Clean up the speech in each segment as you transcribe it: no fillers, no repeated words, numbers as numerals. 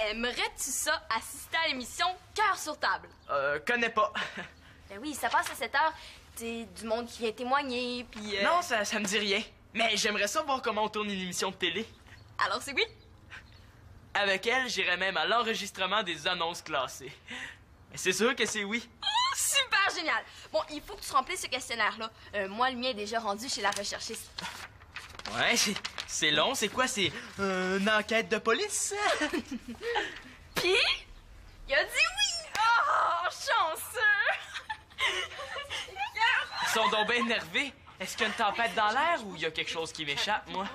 Aimerais-tu ça, assister à l'émission Cœur sur table? Connais pas. Ben oui, ça passe à 7 heures. T'sais, du monde qui vient témoigner, puis... Non, ça me dit rien. Mais j'aimerais ça voir comment on tourne une émission de télé. Alors c'est oui? Avec elle, j'irais même à l'enregistrement des annonces classées. Mais c'est sûr que c'est oui. Oh, super génial! Bon, il faut que tu remplisses ce questionnaire-là. Moi, le mien est déjà rendu chez la recherchiste. Ouais, c'est long. C'est quoi? C'est une enquête de police? Puis, il a dit oui! Oh, chanceux! Ils sont donc bien énervés. Est-ce qu'il y a une tempête dans l'air ou il y a quelque chose qui m'échappe, moi?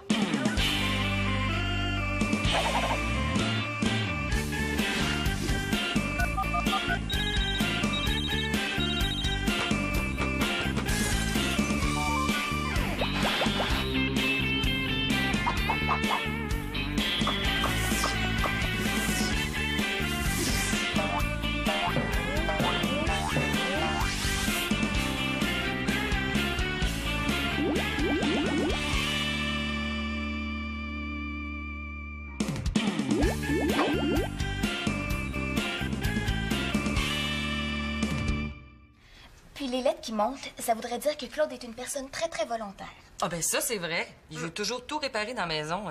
Puis les lettres qui montent, ça voudrait dire que Claude est une personne très, très volontaire. Ah ben ça, c'est vrai. Il veut toujours tout réparer dans la maison,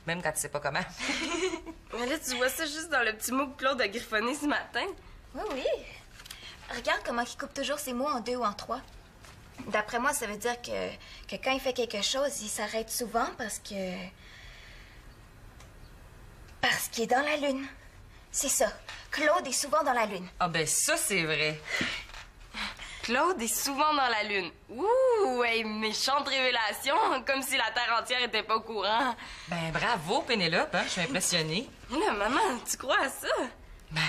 même quand tu sais pas comment. Mais là, tu vois ça juste dans le petit mot que Claude a griffonné ce matin. Oui, oui. Regarde comment il coupe toujours ses mots en 2 ou en 3. D'après moi, ça veut dire que quand il fait quelque chose, il s'arrête souvent parce qu'il est dans la lune. C'est ça. Claude est souvent dans la lune. Ah ben ça, c'est vrai. Claude est souvent dans la lune. Ouh, hey, méchante révélation, comme si la Terre entière était pas au courant. Ben bravo, Pénélope, hein? Je suis impressionnée. Là, maman, tu crois à ça? Ben,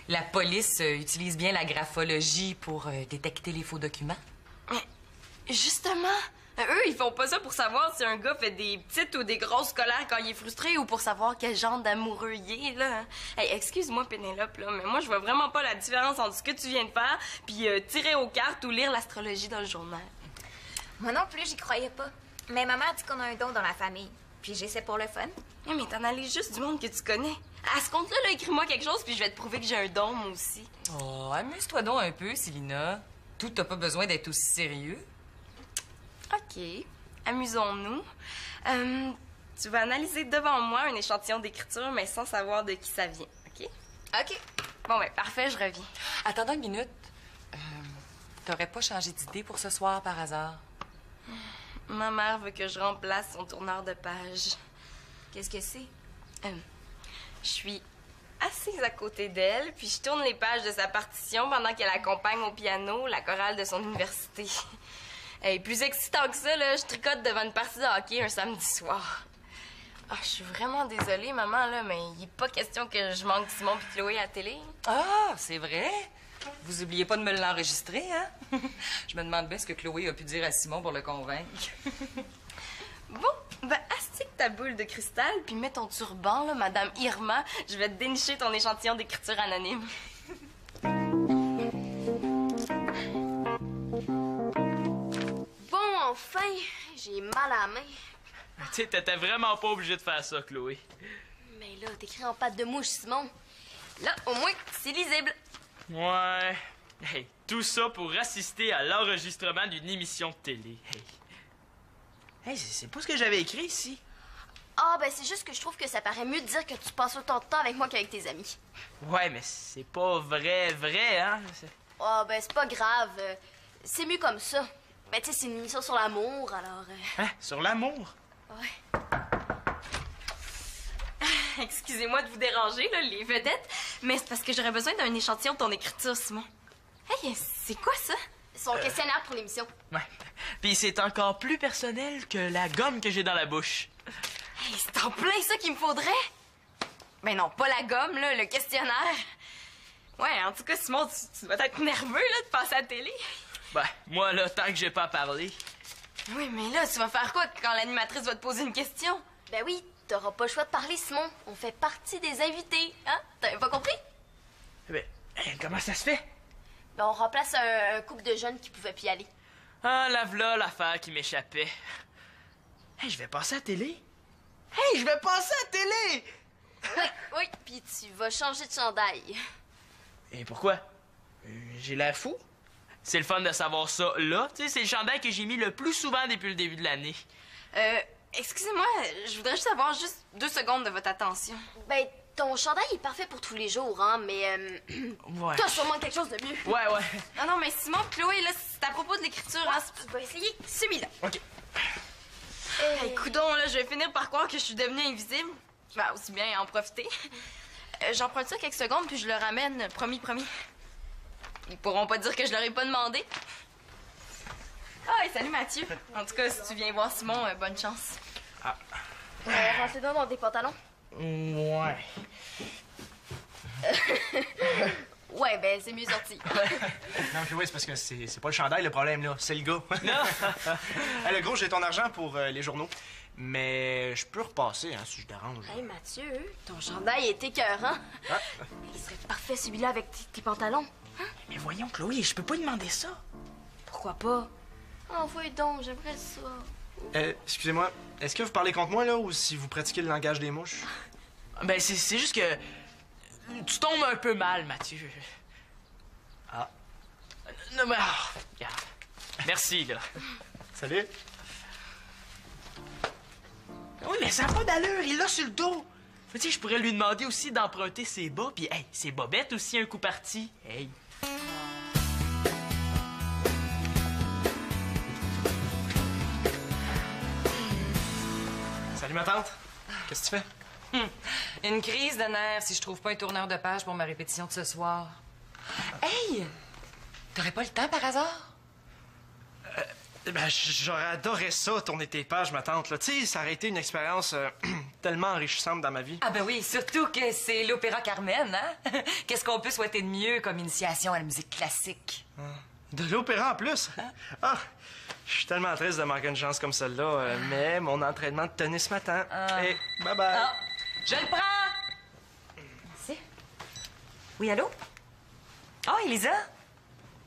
la police utilise bien la graphologie pour détecter les faux documents. Mais, justement, eux, ils font pas ça pour savoir si un gars fait des petites ou des grosses colères quand il est frustré ou pour savoir quel genre d'amoureux il est, là. Hey, excuse-moi, Pénélope, là, mais moi, je vois vraiment pas la différence entre ce que tu viens de faire puis tirer aux cartes ou lire l'astrologie dans le journal. Moi non plus, j'y croyais pas. Mais maman a dit qu'on a un don dans la famille. Puis j'essaie pour le fun. Hey, mais t'en allais juste du monde que tu connais. À ce compte-là, là, écris-moi quelque chose puis je vais te prouver que j'ai un don, moi aussi. Oh, amuse-toi donc un peu, Célina. Tout n'a pas besoin d'être aussi sérieux. OK. Amusons-nous. Tu vas analyser devant moi un échantillon d'écriture, mais sans savoir de qui ça vient, OK? OK. Bon, ben, parfait, je reviens. Attends une minute. T'aurais pas changé d'idée pour ce soir, par hasard? Ma mère veut que je remplace son tourneur de page. Qu'est-ce que c'est? Je suis assise à côté d'elle, puis je tourne les pages de sa partition pendant qu'elle accompagne au piano la chorale de son université. Hey, plus excitant que ça, là, je tricote devant une partie de hockey un samedi soir. Ah, je suis vraiment désolée, maman, là, mais il n'est pas question que je manque Simon et Chloé à la télé. Ah, c'est vrai? Vous oubliez pas de me l'enregistrer, hein? Je me demande bien ce que Chloé a pu dire à Simon pour le convaincre. Bon, ben, astique ta boule de cristal, puis mets ton turban, là, Madame Irma. Je vais te dénicher ton échantillon d'écriture anonyme. Bon, enfin, j'ai mal à la main. Tu sais, t'étais vraiment pas obligé de faire ça, Chloé. Mais là, t'écris en pâte de mouche, Simon. Là, au moins, c'est lisible. Ouais. Hey, tout ça pour assister à l'enregistrement d'une émission de télé. Hey, c'est pas ce que j'avais écrit ici. Ah, ben c'est juste que je trouve que ça paraît mieux de dire que tu passes autant de temps avec moi qu'avec tes amis. Ouais, mais c'est pas vrai, hein? Ah, ben c'est pas grave. C'est mieux comme ça. Ben tu sais, c'est une émission sur l'amour, alors... Hein? Sur l'amour? Ouais. Excusez-moi de vous déranger, là, les vedettes, mais c'est parce que j'aurais besoin d'un échantillon de ton écriture, Simon. Hey, c'est quoi ça? Son questionnaire pour l'émission. Ouais. Puis c'est encore plus personnel que la gomme que j'ai dans la bouche. Hey, c'est en plein ça qu'il me faudrait. Ben non, pas la gomme, là, le questionnaire. Ouais, en tout cas, Simon, tu dois être nerveux, là, de passer à la télé. Ben, moi, là, tant que j'ai pas parlé. Oui, mais là, tu vas faire quoi quand l'animatrice va te poser une question? Ben oui, t'auras pas le choix de parler, Simon. On fait partie des invités, hein? T'avais pas compris? Ben, comment ça se fait? Ben on remplace un couple de jeunes qui pouvaient plus y aller. Ah, la v'là l'affaire qui m'échappait. Hey, je vais passer à la télé. Hey, je vais passer à la télé! Oui, puis tu vas changer de chandail. Et pourquoi? J'ai l'air fou? C'est le fun de savoir ça là. Tu sais, c'est le chandail que j'ai mis le plus souvent depuis le début de l'année. Excusez-moi, je voudrais juste avoir juste 2 secondes de votre attention. Ben, ton chandail est parfait pour tous les jours, hein, mais Ouais. t'as sûrement quelque chose de mieux. Ouais. Non, mais Simon, Chloé, là, c'est à propos de l'écriture, hein. Tu vas essayer. Celui-là. OK. Hey, coudonc, là, je vais finir par croire que je suis devenue invisible. Ben, aussi bien en profiter. J'emprunte ça quelques secondes, puis je le ramène, promis. Ils pourront pas dire que je leur ai pas demandé. Ah, et salut Mathieu. En tout cas, si tu viens voir Simon, bonne chance. Rentre-les dans tes pantalons. Ouais. Ouais, ben, c'est mieux sorti. Non, Chloé, c'est parce que c'est pas le chandail le problème, là. C'est le gars. Non. Hey, le gros, j'ai ton argent pour les journaux. Mais je peux repasser, hein, si je dérange. Hey, Mathieu, ton chandail est écœurant. Ah. Il serait parfait, celui-là, avec tes pantalons. Mais voyons, Chloé, je peux pas demander ça. Pourquoi pas? Oh, voyons donc, j'aimerais ça. Excusez-moi, est-ce que vous parlez contre moi, là, ou si vous pratiquez le langage des mouches? Ben, c'est juste que tu tombes un peu mal, Mathieu. Ah. Non, mais... regarde. Merci, là. Salut. Oui, mais ça n'a pas d'allure, il l'a sur le dos. Tu sais, je pourrais lui demander aussi d'emprunter ses bas, puis hey, ses bobettes aussi un coup parti. Hey. Salut, ma tante. Qu'est-ce que tu fais? Une crise de nerfs si je trouve pas un tourneur de page pour ma répétition de ce soir. Hey! T'aurais pas le temps par hasard? Ben, j'aurais adoré ça, tourner tes pages, ma tante, là. Tu sais, ça aurait été une expérience tellement enrichissante dans ma vie. Ah ben oui, surtout que c'est l'opéra Carmen, hein? Qu'est-ce qu'on peut souhaiter de mieux comme initiation à la musique classique? De l'opéra en plus? Ah! Je suis tellement triste de manquer une chance comme celle-là, mais mon entraînement de tennis m'attend. Et bye-bye. Ah, je le prends! Merci. Oui, allô? Ah, Elisa?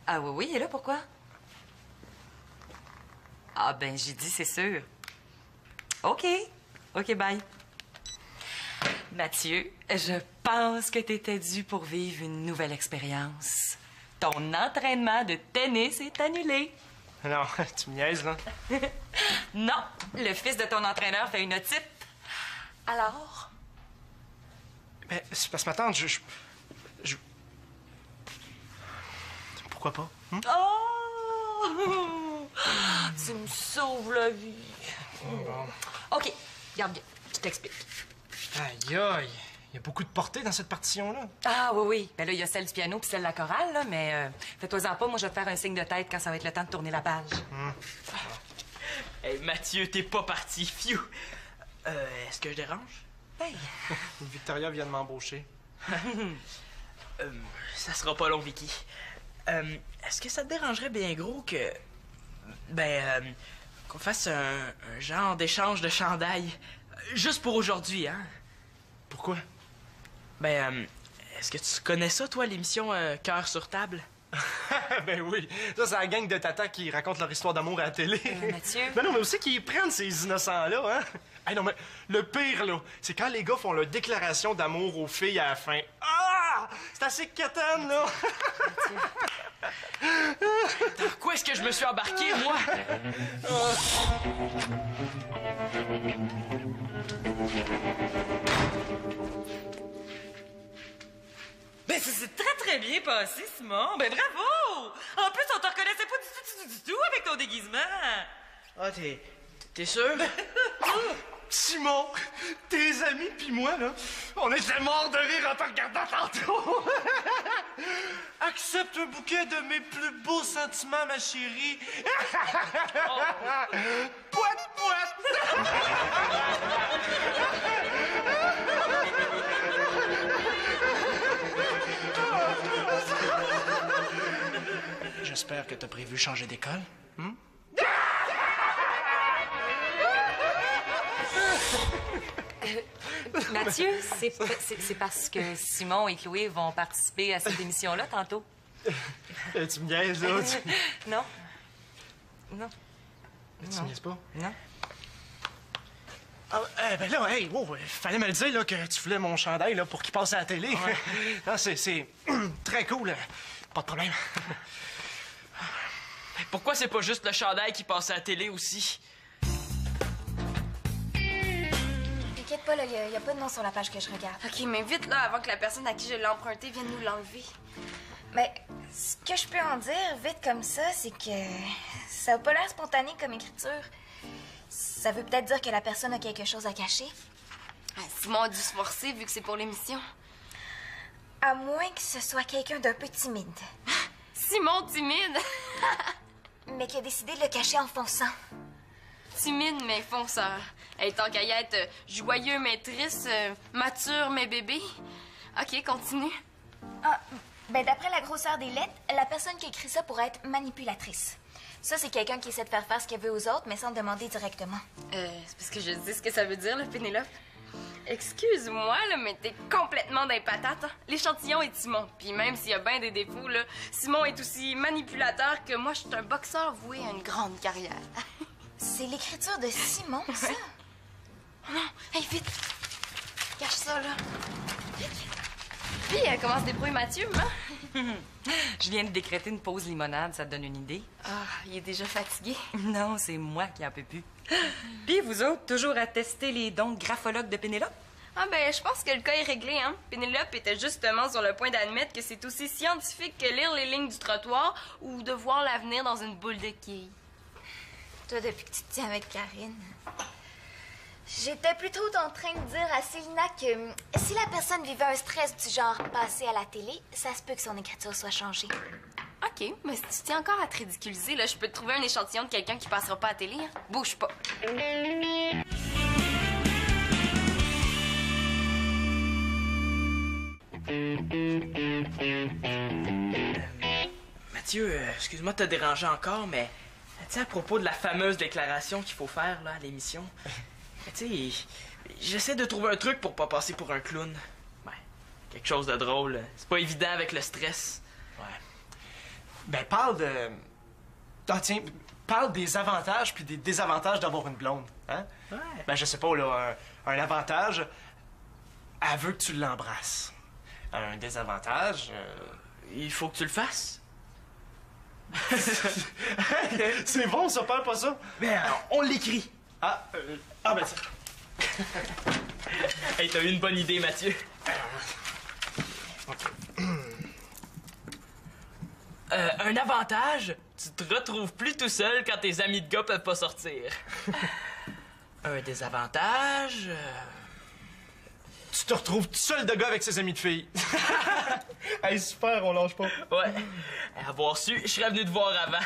Ah oui, elle est là, pourquoi? Ah ben, j'ai dit, c'est sûr. OK. OK, bye. Mathieu, je pense que t'étais dû pour vivre une nouvelle expérience. Ton entraînement de tennis est annulé. Non, tu me niaises, là. Non, le fils de ton entraîneur fait une otite. Alors? Ben, c'est parce que ma tante, je... Pourquoi pas? Oh! Tu me sauves la vie. OK, regarde bien, je t'explique. Aïe, aïe. Il y a beaucoup de portée dans cette partition-là. Ah oui. Ben là, il y a celle du piano puis celle de la chorale, là, mais fais-toi-en pas, moi je vais te faire un signe de tête quand ça va être le temps de tourner la page. Hey, Mathieu, t'es pas parti, fiou. Est-ce que je dérange? Hey. Victoria vient de m'embaucher. Ça sera pas long, Vicky. Est-ce que ça te dérangerait bien gros que... qu'on fasse un genre d'échange de chandail? Juste pour aujourd'hui, hein? Pourquoi? Est-ce que tu connais ça, toi, l'émission Cœur sur table? Ben oui. Ça, c'est la gang de tatas qui racontent leur histoire d'amour à la télé. Mathieu? Ben non, mais aussi qu'ils prennent ces innocents-là, hein? Hey, non, mais le pire, là, c'est quand les gars font leur déclaration d'amour aux filles à la fin. Ah! C'est assez quétaine, là! Dans quoi est-ce que je me suis embarqué, moi? Ben, ça s'est très, très bien passé, Simon. Ben, bravo! En plus, on te reconnaissait pas du tout avec ton déguisement. Ah, t'es sûr? Simon, tes amis pis moi, là, on était morts de rire en te regardant tantôt. Accepte un bouquet de mes plus beaux sentiments, ma chérie. Poète, poète. J'espère que t'as prévu changer d'école. Mathieu, c'est parce que Simon et Chloé vont participer à cette émission-là tantôt. Tu me niaises, là? Non. Non. Tu me niaises pas? Non. Ben là, hey, wow, fallait me le dire là, que tu voulais mon chandail là, pour qu'il passe à la télé. Ouais. Non, c'est très cool. Pas de problème. Pourquoi c'est pas juste le chandail qui passe à la télé aussi? T'inquiète pas, là, y a pas de nom sur la page que je regarde. OK, mais vite, là, avant que la personne à qui je l'ai emprunté vienne nous l'enlever. Mais ce que je peux en dire, vite comme ça, c'est que ça a pas l'air spontané comme écriture. Ça veut peut-être dire que la personne a quelque chose à cacher. Ah, Simon a dû se forcer vu que c'est pour l'émission. À moins que ce soit quelqu'un d'un peu timide, Simon timide! mais qui a décidé de le cacher en fonçant. Timide mais fonceur. Hey, tant qu'à y être joyeux mais triste, mature mais bébé. OK, continue. Ah, ben d'après la grosseur des lettres, la personne qui a écrit ça pourrait être manipulatrice. Ça, c'est quelqu'un qui essaie de faire ce qu'elle veut aux autres, mais sans demander directement. C'est parce que je dis ce que ça veut dire, là, Pénélope. Excuse-moi, là, mais t'es complètement dans les patates. Hein? L'échantillon est Simon. Puis même s'il y a bien des défauts, là, Simon est aussi manipulateur que moi, je suis un boxeur voué à une grande carrière. C'est l'écriture de Simon, ça? Oh non! Hey, vite! Cache ça, là. Puis, comment se débrouille Mathieu, hein? Je viens de décréter une pause limonade, ça te donne une idée? Ah, il est déjà fatigué. Non, c'est moi qui en peux plus. Puis vous autres, toujours à tester les dons graphologues de Pénélope? Ah ben, je pense que le cas est réglé, hein. Pénélope était justement sur le point d'admettre que c'est aussi scientifique que lire les lignes du trottoir ou de voir l'avenir dans une boule de quilles. Toi, depuis que tu te tiens avec Karine. J'étais plutôt en train de dire à Célina que si la personne vivait un stress du genre passer à la télé, ça se peut que son écriture soit changée. OK, mais si tu tiens encore à te ridiculiser, là, je peux te trouver un échantillon de quelqu'un qui passera pas à la télé, hein. Bouge pas. Mathieu, excuse-moi de te déranger encore, mais tu sais, à propos de la fameuse déclaration qu'il faut faire là, à l'émission, tu sais, j'essaie de trouver un truc pour pas passer pour un clown. Ouais, quelque chose de drôle. C'est pas évident avec le stress. Ouais. Ben, parle de... Ah, tiens, parle des avantages puis des désavantages d'avoir une blonde, hein? Ouais. Ben, je sais pas, là, un avantage, elle veut que tu l'embrasses. Un désavantage... Il faut que tu le fasses. C'est bon, ça, parle pas ça? Ben, on l'écrit. Ben, ça... Hey, t'as eu une bonne idée, Mathieu. Un avantage, tu te retrouves plus tout seul quand tes amis de gars peuvent pas sortir. Un désavantage... Tu te retrouves tout seul de gars avec ses amis de filles. Hey, super, on lâche pas. Ouais. Avoir su, je serais venu te voir avant.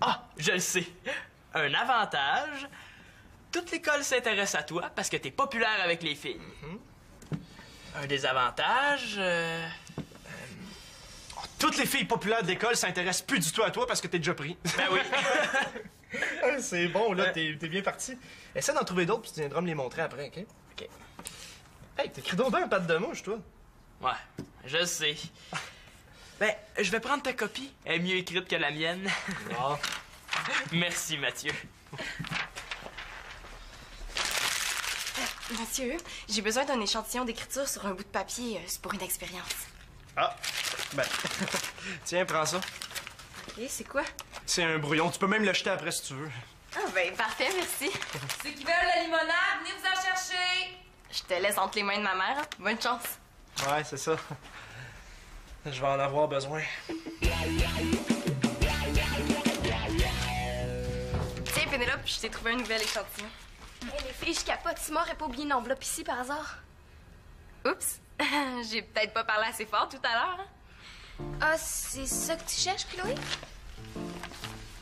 Ah, je le sais. Un avantage, toute l'école s'intéresse à toi parce que t'es populaire avec les filles. Un désavantage... Toutes les filles populaires de l'école s'intéressent plus du tout à toi parce que t'es déjà pris. Ben oui. C'est bon, là, t'es bien parti. Essaie d'en trouver d'autres puis tu viendras me les montrer après, OK? OK. Hey, t'écris donc bien un patte de mouche, toi. Ouais, je sais. Ben, je vais prendre ta copie. Elle est mieux écrite que la mienne. Ah. Merci, Mathieu. Mathieu, j'ai besoin d'un échantillon d'écriture sur un bout de papier. C'est pour une expérience. Ah, ben, tiens, prends ça. OK, c'est quoi? C'est un brouillon. Tu peux même le jeter après si tu veux. Ah ben, parfait, merci. Ceux qui veulent la limonade, venez vous en chercher! Je te laisse entre les mains de ma mère. Hein? Bonne chance. Ouais, c'est ça. Je vais en avoir besoin. Tiens, Pénélope, je t'ai trouvé un nouvel échantillon. Hey, les filles, je capote. Simon aurait pas oublié une enveloppe ici par hasard. Oups, j'ai peut-être pas parlé assez fort tout à l'heure. Hein? Ah, c'est ça que tu cherches, Chloé?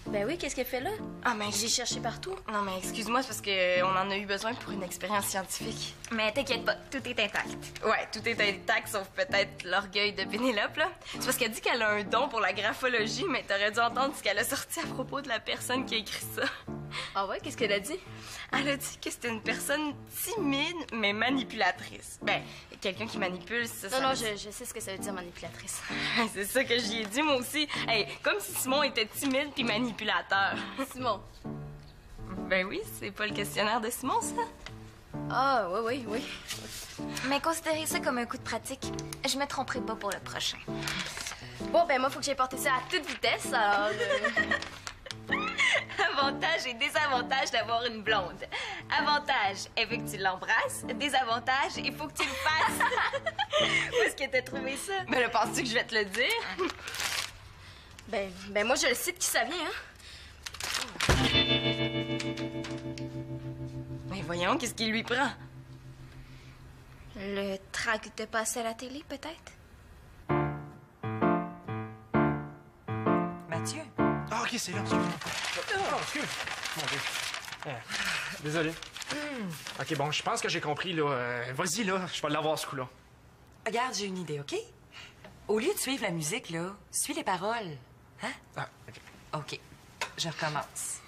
Ben oui, qu'est-ce qu'elle fait là? Ah, mais J'ai cherché partout. Non, mais excuse-moi, c'est parce qu'on en a eu besoin pour une expérience scientifique. Mais t'inquiète pas, tout est intact. Ouais, tout est intact, sauf peut-être l'orgueil de Pénélope, là. C'est parce qu'elle dit qu'elle a un don pour la graphologie, mais t'aurais dû entendre ce qu'elle a sorti à propos de la personne qui a écrit ça. Ah ouais, qu'est-ce qu'elle a dit? Elle a dit que c'était une personne timide, mais manipulatrice. Ben, quelqu'un qui manipule, ça... Non, je sais ce que ça veut dire, manipulatrice. C'est ça que j'y ai dit, moi aussi. Hey, comme si Simon était timide puis manipulateur. Simon. Ben oui, c'est pas le questionnaire de Simon, ça? Ah, oui. Mais considérez ça comme un coup de pratique. Je me tromperai pas pour le prochain. Bon, ben moi, faut que j'aille porter ça à toute vitesse, alors... Avantage et désavantage d'avoir une blonde. Avantage, elle veut que tu l'embrasses. Désavantage, il faut que tu le fasses. Où est-ce que t'as trouvé ça? Mais là, penses-tu que je vais te le dire? Ben moi, je le sais de qui ça vient, hein. Mais voyons, qu'est-ce qu'il lui prend? Le trac de passer à la télé, peut-être? Mathieu? Ah, OK, c'est là. Excuse-moi. Oh, excuse. Mon Dieu. Désolé. OK, bon, je pense que j'ai compris, là. Vas-y, là. Je vais l'avoir, ce coup-là. Regarde, j'ai une idée, OK? Au lieu de suivre la musique, là, suis les paroles. Hein? Ah, OK. OK. Je recommence.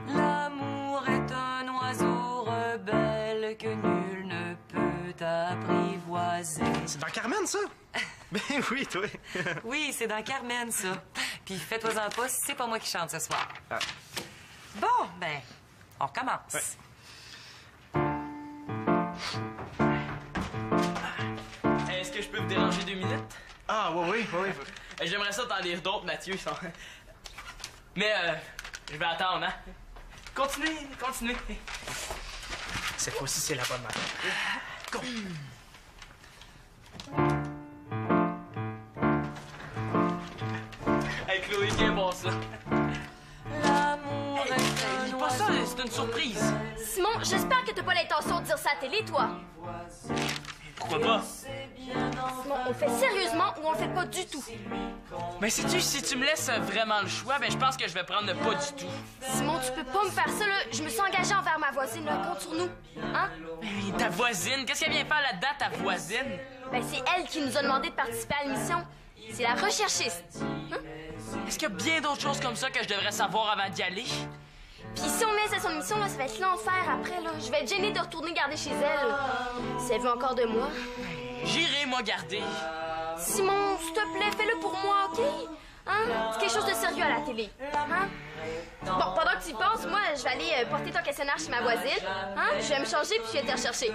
L'amour est un oiseau rebelle que nul ne peut apprivoiser. C'est dans Carmen, ça? Ben oui, toi. Oui, c'est dans Carmen, ça. Puis faites-toi-en pas, c'est pas moi qui chante ce soir. Ah. Bon, ben, on recommence. Ouais. Est-ce que je peux vous déranger 2 minutes? Ah, oui. J'aimerais ça t'en lire d'autres, Mathieu. Mais, je vais attendre, hein? Continuez. Cette fois-ci, c'est la bonne manière. Go! Hey, Chloé, viens voir ça. L'amour est un Dis pas ça, c'est une surprise. Simon, j'espère que t'as pas l'intention de dire ça à la télé, toi. Pourquoi pas? Simon, on le fait sérieusement ou on le fait pas du tout? Mais sais-tu, si tu me laisses vraiment le choix, ben je pense que je vais prendre le pas du tout. Simon, tu peux pas me faire ça, là. Je me suis engagée envers ma voisine, là. Compte sur nous. Hein? Mais ta voisine, qu'est-ce qu'elle vient faire là-dedans, ta voisine? Ben, c'est elle qui nous a demandé de participer à l'émission. C'est la recherchiste. Hein? Est-ce qu'il y a bien d'autres choses comme ça que je devrais savoir avant d'y aller? Puis si on laisse à son émission, là, ça va être l'enfer après, là. Je vais être gênée de retourner garder chez elle. Si elle veut encore de moi. J'irai, moi, garder. Simon, s'il te plaît, fais-le pour moi, OK? Hein? C'est quelque chose de sérieux à la télé. Hein? Bon, pendant que tu y penses, moi, je vais aller porter ton questionnaire chez ma voisine. Hein? Je vais me changer puis je vais te rechercher.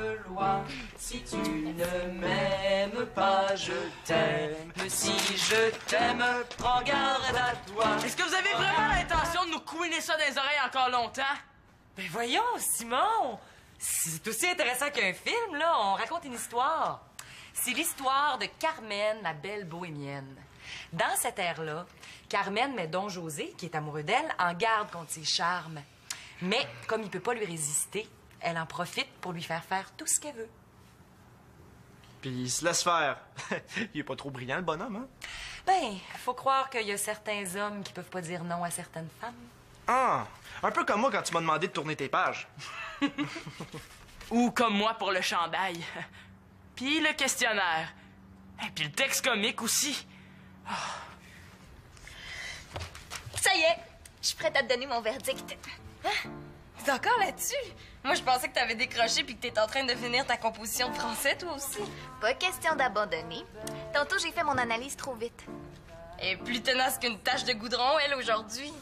Si tu ne m'aimes pas, je t'aime. Si je t'aime, prends garde à toi. Est-ce que vous avez vraiment l'intention de nous couiner ça dans les oreilles encore longtemps? Ben voyons, Simon! C'est aussi intéressant qu'un film, là. On raconte une histoire. C'est l'histoire de Carmen, la belle bohémienne. Dans cette ère-là, Carmen met Don José, qui est amoureux d'elle, en garde contre ses charmes. Mais comme il peut pas lui résister, elle en profite pour lui faire tout ce qu'elle veut. Puis il se laisse faire. Il est pas trop brillant, le bonhomme, hein? Ben, faut croire qu'il y a certains hommes qui peuvent pas dire non à certaines femmes. Ah! Un peu comme moi quand tu m'as demandé de tourner tes pages. Ou comme moi pour le chandail. Puis le questionnaire. Et puis le texte comique aussi. Ça y est, je suis prête à te donner mon verdict. T'es encore là-dessus? Moi, je pensais que t'avais décroché puis que t'étais en train de finir ta composition de français, toi aussi. Pas question d'abandonner. Tantôt, j'ai fait mon analyse trop vite. Elle est plus tenace qu'une tache de goudron, elle, aujourd'hui.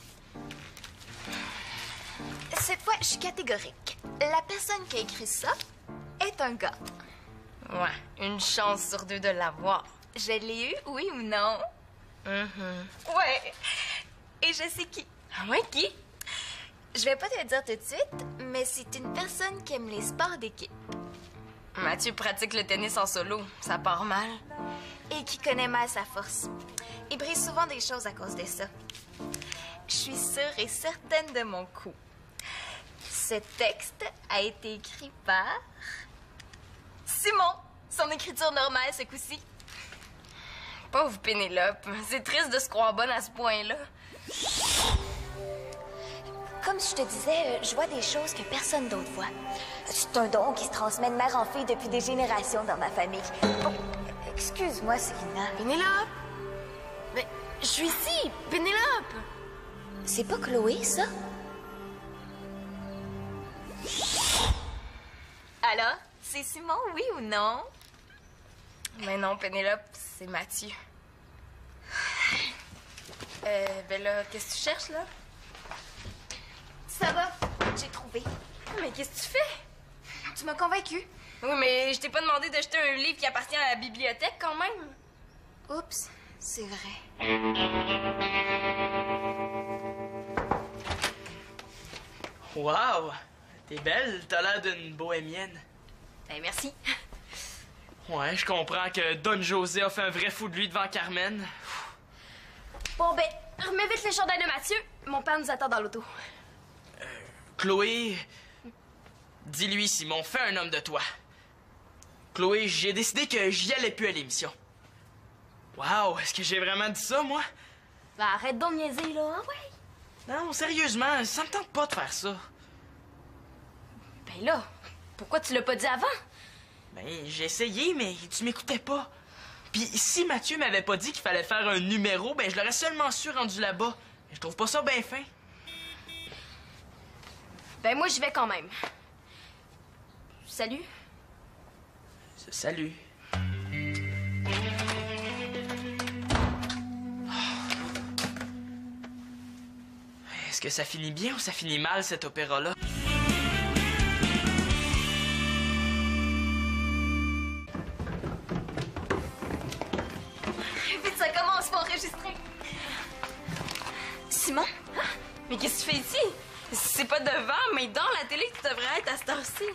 Cette fois, je suis catégorique. La personne qui a écrit ça est un gars. Ouais, une chance sur 2 de l'avoir. Je l'ai eu, oui ou non? Ouais. Et je sais qui. Ah ouais, qui? Je vais pas te le dire tout de suite, mais c'est une personne qui aime les sports d'équipe Mathieu pratique le tennis en solo. Ça part mal. et qui connaît mal sa force. Il brise souvent des choses à cause de ça. Je suis sûre et certaine de mon coup. Ce texte a été écrit par Simon. Son écriture normale ce coup-ci. Pauvre Pénélope. C'est triste de se croire bonne à ce point-là. Comme je te disais, je vois des choses que personne d'autre voit. C'est un don qui se transmet de mère en fille depuis des générations dans ma famille. Oh, excuse-moi, Célina. Pénélope! Mais je suis ici, Pénélope! C'est pas Chloé, ça? Alors, c'est Simon, oui ou non? Mais non, Pénélope, c'est Mathieu. Ben là, qu'est-ce que tu cherches, là? Ça va, j'ai trouvé. Mais qu'est-ce que tu fais? Tu m'as convaincue. Oui, mais je t'ai pas demandé d'acheter un livre qui appartient à la bibliothèque, quand même. Oups, c'est vrai. Wow! T'es belle, t'as l'air d'une bohémienne. Ben, merci. Ouais, je comprends que Don José a fait un vrai fou de lui devant Carmen. Bon, ben, remets vite les chandails de Mathieu. Mon père nous attend dans l'auto. Chloé, dis-lui, Simon, fais un homme de toi. Chloé, j'ai décidé que j'y allais plus à l'émission. Wow, est-ce que j'ai vraiment dit ça, moi? Ben, arrête donc de niaiser, là, hein, ouais. Non, sérieusement, ça me tente pas de faire ça. Ben là, pourquoi tu l'as pas dit avant? Ben, j'ai essayé, mais tu m'écoutais pas. Puis si Mathieu m'avait pas dit qu'il fallait faire un numéro, ben je l'aurais seulement su rendu là-bas. Je trouve pas ça bien fin. Ben moi, j'y vais quand même. Salut. Salut. Est-ce que ça finit bien ou ça finit mal, cet opéra-là? Vite, ça commence, faut enregistrer. Simon? Mais qu'est-ce que tu fais ici? C'est pas devant, mais dans la télé, tu devrais être à cette heure-ci.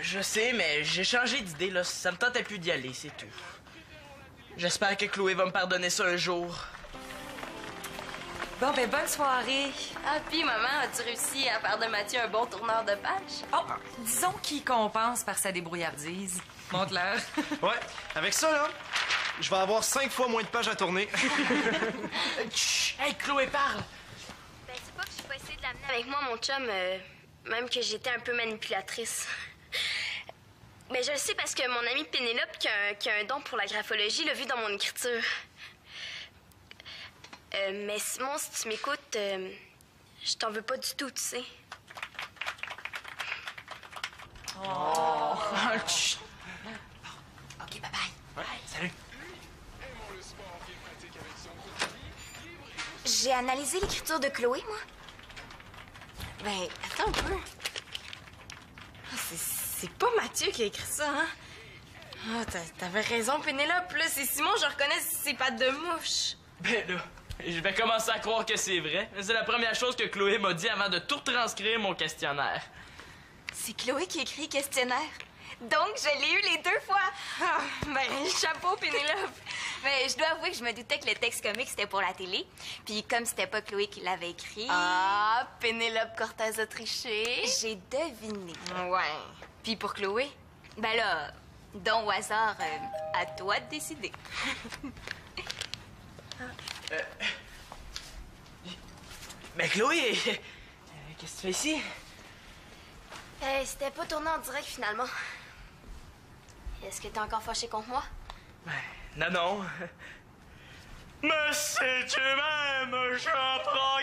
Je sais, mais j'ai changé d'idée, là. Ça me tentait plus d'y aller, c'est tout. J'espère que Chloé va me pardonner ça un jour. Bon, ben, bonne soirée. Ah, puis maman, as-tu réussi à faire de Mathieu un bon tourneur de page? Oh, disons qu'il compense par sa débrouillardise. Montre-leur. Ouais, avec ça, là, je vais avoir 5 fois moins de pages à tourner. Chut! Hey, Chloé, parle! Ben, c'est pas que j'ai pas essayé de l'amener avec moi, mon chum, même que j'étais un peu manipulatrice. Mais je le sais parce que mon amie Pénélope, qui a un don pour la graphologie, l'a vu dans mon écriture. Mais Simon, si tu m'écoutes, je t'en veux pas du tout, tu sais. Chut! OK, bye-bye. Salut. J'ai analysé l'écriture de Chloé, moi. Ben, attends un peu. Ah, c'est pas Mathieu qui a écrit ça, hein? Ah, t'avais raison, Pénélope. Là, c'est Simon, je reconnais ses pattes de mouche. Ben là, je vais commencer à croire que c'est vrai. C'est la première chose que Chloé m'a dit avant de tout transcrire mon questionnaire. C'est Chloé qui écrit questionnaire. Donc, je l'ai eu les 2 fois. Ah, ben, chapeau, Pénélope. Mais je dois avouer que je me doutais que le texte comique, c'était pour la télé. Puis comme c'était pas Chloé qui l'avait écrit... Ah, Pénélope Cortez a triché. J'ai deviné. Ouais. Puis pour Chloé? Ben là, don au hasard, à toi de décider. Mais Chloé, qu'est-ce que tu fais ici? C'était pas tourné en direct, finalement. Est-ce que t'es encore fâché contre moi? Non, non. Mais si tu m'aimes, je prends